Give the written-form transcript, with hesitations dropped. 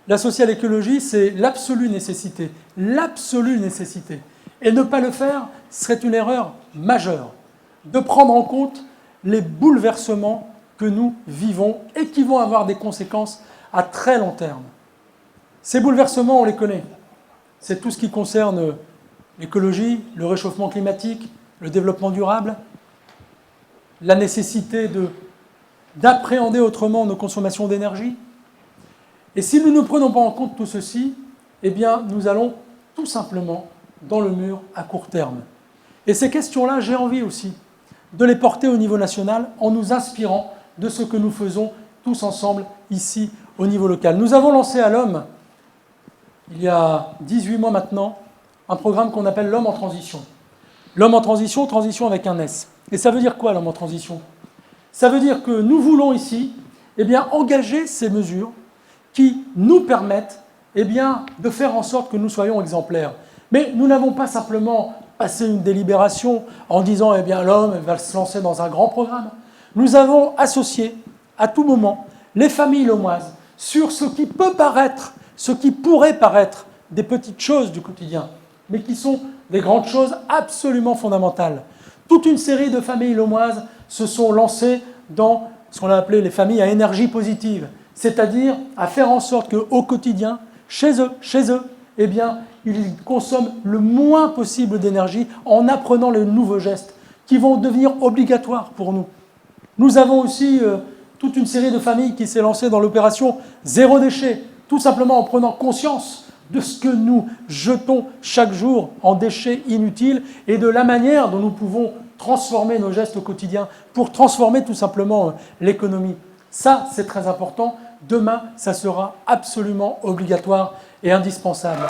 La social écologie, c'est l'absolue nécessité. L'absolue nécessité. Et ne pas le faire serait une erreur majeure. De prendre en compte les bouleversements que nous vivons et qui vont avoir des conséquences à très long terme. Ces bouleversements, on les connaît. C'est tout ce qui concerne l'écologie, le réchauffement climatique, le développement durable, la nécessité d'appréhender autrement nos consommations d'énergie. Et si nous ne prenons pas en compte tout ceci, eh bien, nous allons tout simplement dans le mur à court terme. Et ces questions-là, j'ai envie aussi de les porter au niveau national en nous inspirant de ce que nous faisons tous ensemble ici au niveau local. Nous avons lancé à l'Homme, il y a 18 mois maintenant, un programme qu'on appelle l'Homme en transition. L'Homme en transition, transition avec un S. Et ça veut dire quoi, l'Homme en transition? Ça veut dire que nous voulons ici engager ces mesures qui nous permettent de faire en sorte que nous soyons exemplaires. Mais nous n'avons pas simplement passé une délibération en disant l'homme va se lancer dans un grand programme. Nous avons associé à tout moment les familles lomoises sur ce qui peut paraître, ce qui pourrait paraître des petites choses du quotidien, mais qui sont des grandes choses absolument fondamentales. Toute une série de familles lomoises se sont lancées dans ce qu'on a appelé les familles à énergie positive, c'est-à-dire à faire en sorte qu'au quotidien, chez eux, ils consomment le moins possible d'énergie en apprenant les nouveaux gestes qui vont devenir obligatoires pour nous. Nous avons aussi toute une série de familles qui s'est lancée dans l'opération zéro déchet, tout simplement en prenant conscience de ce que nous jetons chaque jour en déchets inutiles et de la manière dont nous pouvons transformer nos gestes au quotidien pour transformer tout simplement l'économie. Ça, c'est très important. Demain, ça sera absolument obligatoire et indispensable.